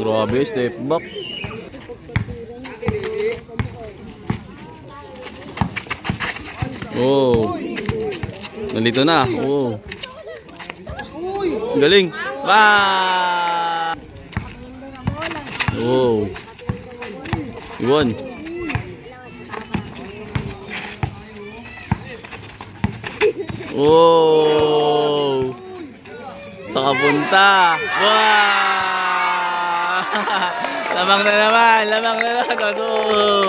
Grabe, step back. Oh. Nalito na. Oh. Galing. Ah! Oh. Iwan. Oh. Sa kapunta. Wow! Lamang na naman. Lamang na naman. Oh.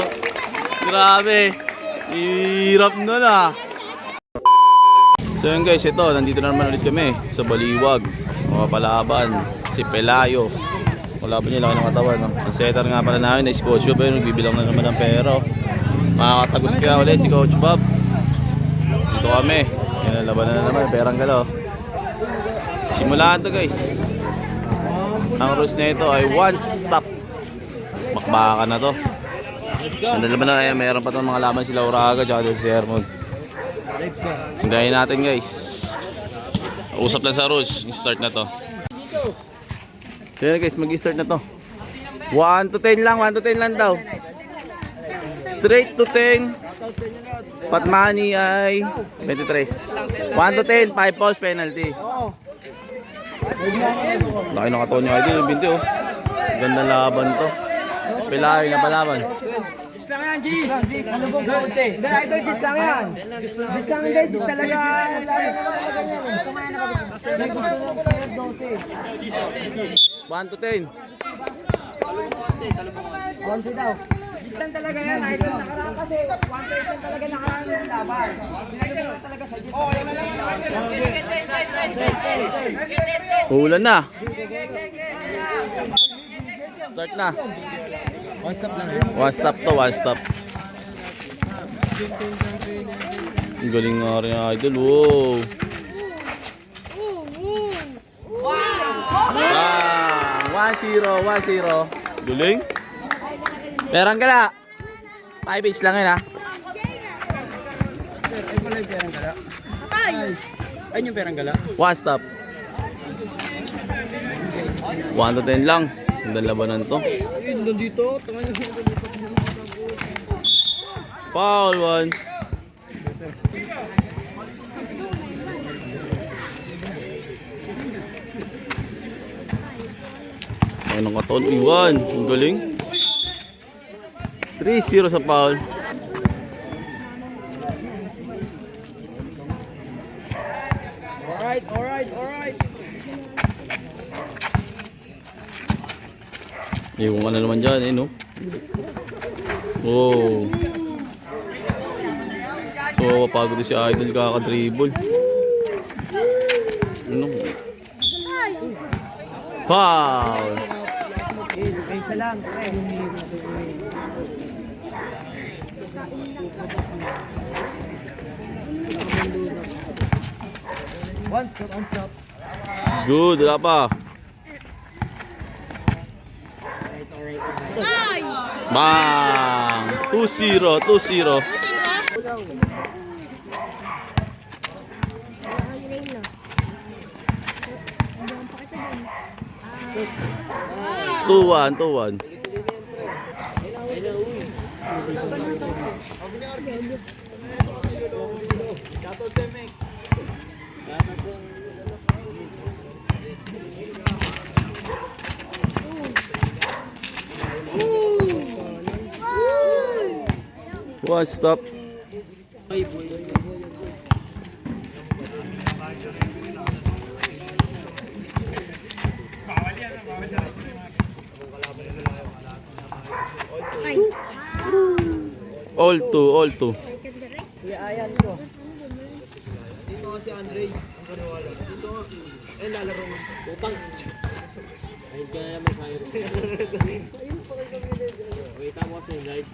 Grabe. Hirap nun ah. So yun guys, ito, nandito na naman ulit kami sa Baliwag. Mga palaban, si Pelayo. Wala ba niya, laki ng katawan. Ang setter nga pala namin na si Coach Bob, ayun, nagbibilang na naman ng pero. Makakatagos kaya ulit si Coach Bob. Dito kami, yan ang laban na naman, perang galaw. Simulaan to guys. Ang rules na ito ay one stop. Bakbakan na to. Ang laban na kaya, mayroon pa itong mga laban sila Uraga at si Hermod. Hintayin natin guys. Usap lang sa rules. Start na to. Kaya guys, mag-start na to. 1 to 10 lang. 1 to 10 lang daw. Straight to 10. Pot money ay 23. 1 to 10. 5 falls penalty. Laki ng katawan niya. Ito yung binti oh. Ganda laban to. Pelayo na palaban. Gis lang yan, Gis! Ano bang konse? Idol, Gis lang yan! Gis lang yan, Gis talaga! 1 to 10. 11 daw. Gis lang talaga yan, Idol. Nakaraan kasi 1 to 8 lang talaga nakaraan yung laban. Sinagin lang talaga sa Gis. Ulan na. Start na. One stop lang. One stop to, one stop. Ang galing nga rin idol. Wow! 1-0, 1-0. Galing. Perang gala. 5 each lang yun ha. Sir, ay pala yung perang gala. Ay yung perang gala. One stop. 1 to 10 lang. Ang labanan to. Ayun, dito. Foul 1. Ay nang katon. Iwan. Ang galing. 3-0 sa foul. Alright. Iwan ka na naman dyan eh no. Oh. So mapagod si idol kakadribble. Ano? Foul. Isa lang. One stop. Good, wala pa. Bang! 2-0. 2-1. One stop. All two. Iayan ko. Dito si Andre. Ang kaniwala. Dito. Ay lalaro mo. Utang. Ay kaya may fire. Ayun pa kayo kami. Wait mo kasi live.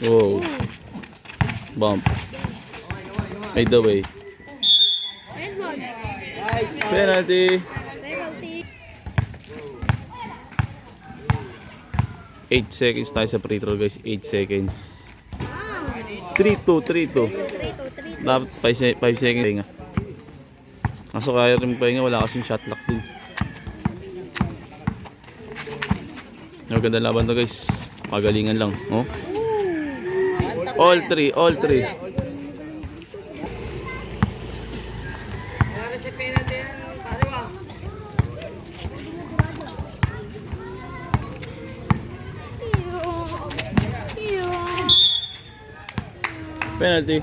Oh. Bump. Made the way. Penalty. 8 seconds tayo sa free throw guys. 8 seconds. 3-2. Dapat 5 seconds nga. Kaso kaya rin pahinga, wala kasing shot lock din. Maganda laban to guys. Magalingan lang. Oh. All three, all three. Penalty.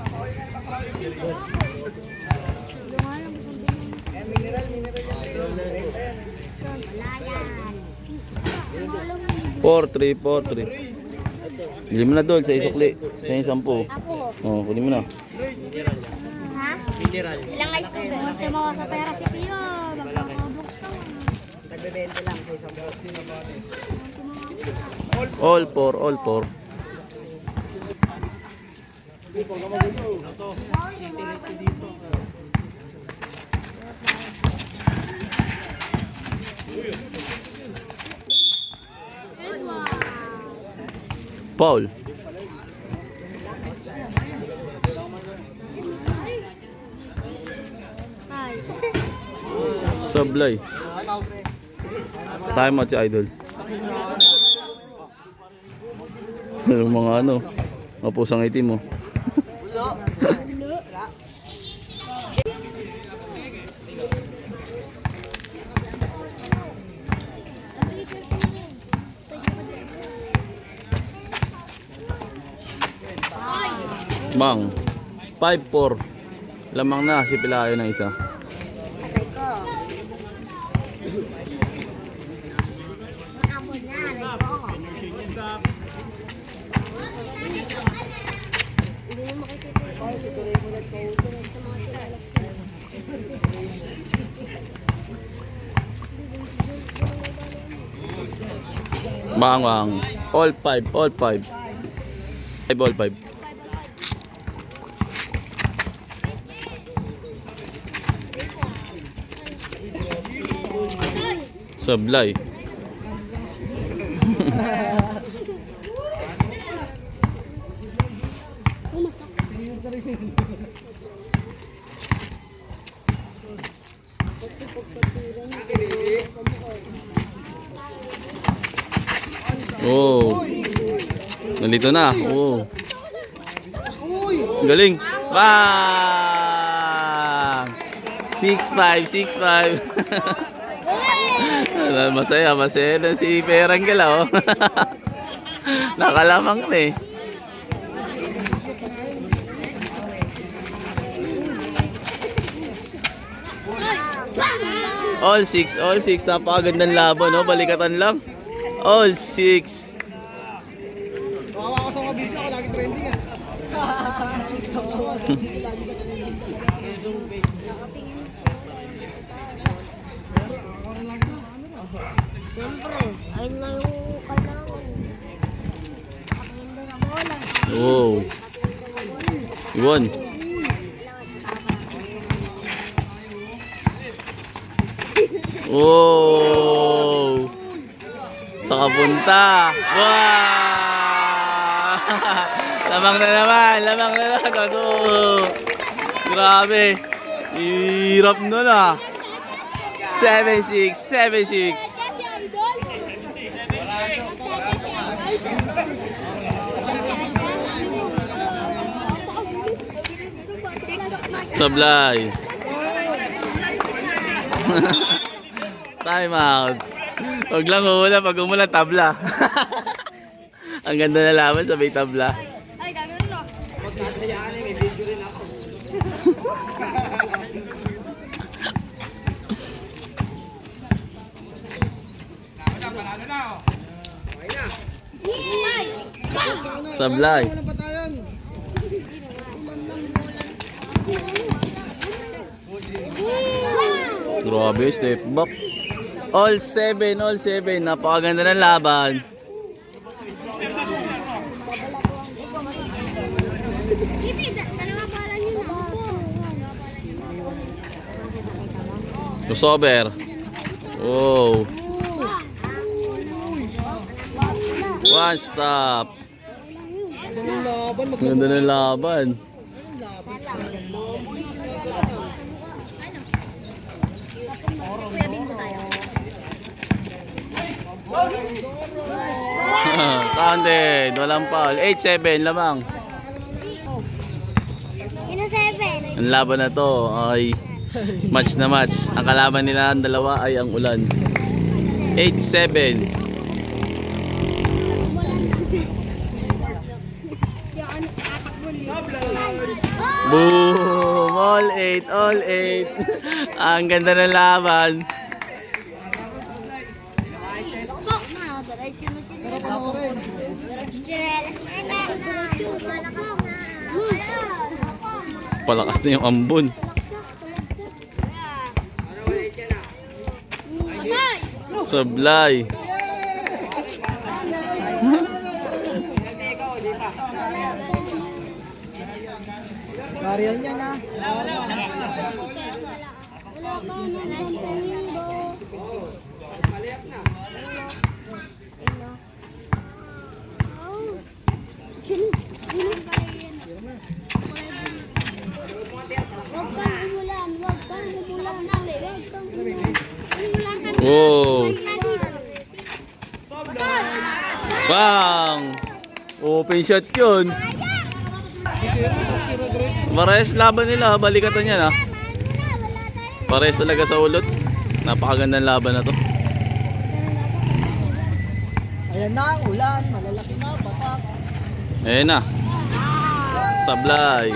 Four, three, 4-3. Bili mo na doon sa isukli. Sa yung 10. Oh, kunin mo na. Ha? Ilang ice to ba? Ito mo sa pera si Tio. Magpapabooks ka. Nagbe-20 lang sa isang box. All 4, all 4. Paul. Ay. Sablay. Time out si Idol. Yung mga ano, mga pusang itim mo. Bang. 5-4. Lamang na si Pilayo ng isa. Patay ko. Nakabon na. Aray ko. Hindi mo makikita. Ay, si Tuloy mo nagkauso. Bang bang. All 5, all 5. 5, all 5. Sablay. Oh. Nalito na. Oh. Galing. Bang! 6-5, 6-5. Masaya, masaya na si Peranggal, oh. Nakalamang na eh. All 6, all 6. Napakagandang laban, no? Balikatan lang. All 6. Kawawa ko sa kabit ako, lagi trending ah. Siyempre. Ayun na yung kailangan. Pakinggan na bola. Oh. Iwan. Oh. Sa kapunta. Wow! Lamang na naman, lamang na naman. Kaso, grabe. Hirap nun ah. 7-6, 7-6. Sablay. Time out. Huwag lang uhula, pag umula tabla. Ang ganda na laban, sabay tabla. Ay, dami rin oh. Magkakayaan eh, may video rin ako. Sablay. Walang patayan. Grabe, step back. All 7, all 7. Napakaganda ng laban. Crossover. Oh. One stop. Anong laban? Ganda ng laban. Kuya Bingo tayo. Counted, walang foul. 8-7 lamang. Sino 7? Ang laban na to ay match na match. Ang kalaban nila ang dalawa ay ang ulan. 8-7. Boom! All 8, all 8. Ang ganda ng laban. Palakas na yung ambon. Sablay. Marian niya na. Wow. Bang! Open shot yun. Parehas laban nila, balikatan yan ha. Parehas talaga sa ulot. Napakagandang laban na to. Ayan na, ulan. Malalaki na, batak. Ayan na. Sablay.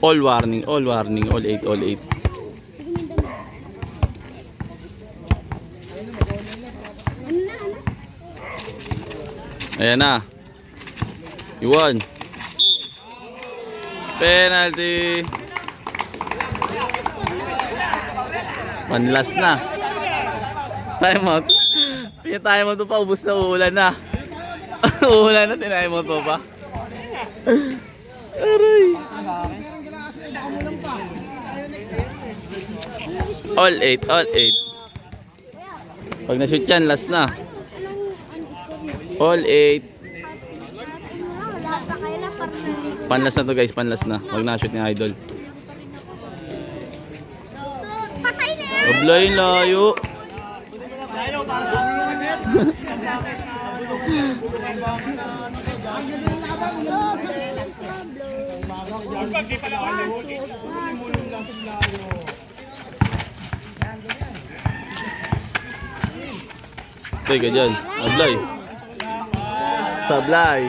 All warning, all warning, all 8, all 8. Ayan na. Iwan. Penalty. Panlas na. Time out. Pinatime mo to pa. Ubus na uulan na. Uulan na. Tinay mo to pa. Aray. All 8. All 8. Pag na-shoot yan, last na. All 8. Panlas na to guys, panlas na. Wag na-shoot ni Idol. Ablay, layo. Toy ka dyan. Ablay. Sablay.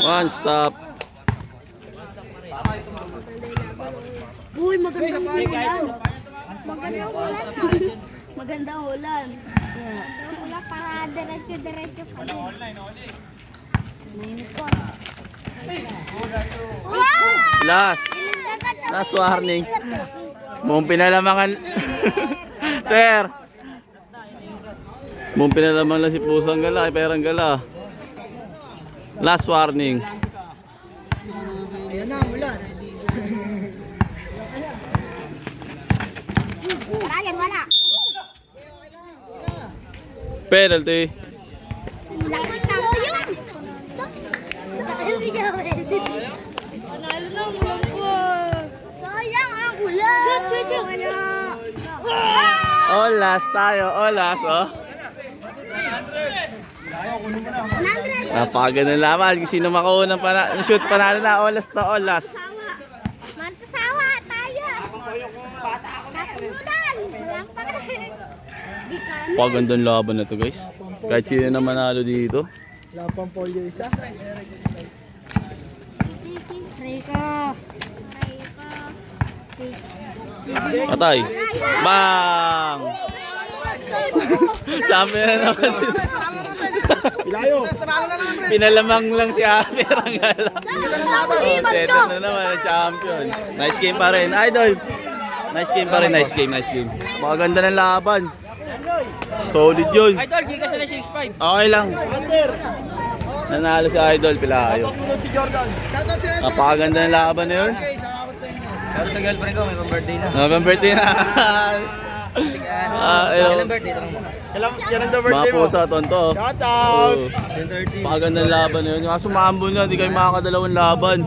One stop. Uy, magandang ulan. Magandang ulan. Magandang ulan. Wala para diretso pa din. Last warning. Mong pinalamangan. Per. Mong pinalamangan lang si Pusang Gala, Perang Gala. Last warning. Ayan na, ulan. Ryan, wala. Penalty. Hindi ka pwede. Panalo na, mulang po. Sayang ang ulan. Olas tayo, olas, oh. Napakaganda laban. Sino makaunang shoot, panalo na, olas to, olas. Mantusawa tayo. Natulunan. Walang pa. Pagandang laban na to guys. Kahit sino na manalo dito. Wala pang polio isa. Rika. Patay. Bang! Sabi na naman. Ilayo. Pinalamang lang si Perang Gala. Oh, setter na naman ang champion. Nice game pa rin, Idol. Nice game pa rin, nice game, nice game. Makaganda ng laban. Solid yun. Idol, gigas na 6'5". Okay lang. Nanalo si Idol, Pilayo. Si Jordan. Shoutout si Idol. Napakaganda ng laban na yun. Okay, salamat sa inyo. Pero sa girlfriend ko, may birthday na. November 10 na. Kailan birthday? Tanong mo. Kailan daw Mga pusa, tonto. Shout out! Oh. Pagandang laban na yun. Kaso maambon na, hindi kayo makakadalawang laban.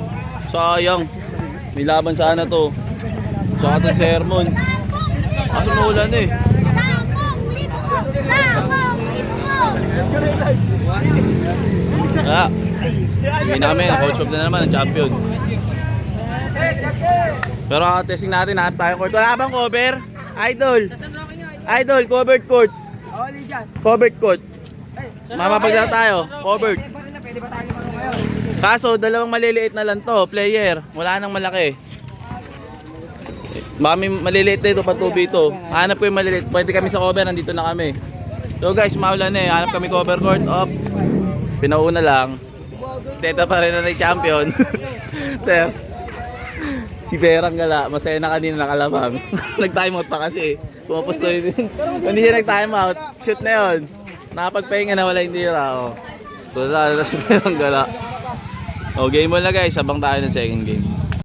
Sayang. May laban sana to. Saka to sermon. Kaso maulan eh. Sangkong libo ko! Sangkong libo ko! Kaya, hindi namin. Coach Bob na naman ang champion. Pero testing natin, hanap tayong court. Wala bang cover? Idol! Idol, covered court. Covered court. Mapapagla tayo. Covered. Kaso, dalawang maliliit na lang to, player. Wala nang malaki. Baka may maliliit na ito, pa 2v2. Hanap ko yung maliliit. Pwede kami sa cover, nandito na kami. So guys, maulan eh. Hanap kami cover court. Up. Pinauna lang. Teta pa rin na champion. Si Perang gala, masaya na kanina nakalamang. Nag-time out pa kasi. Pumapusto yun. Hindi siya nag-time out. Shoot na yun. Nakapagpahinga na wala hindi ra. Oh. So, si Perang gala. O, game mo na guys. Sabang tayo ng second game.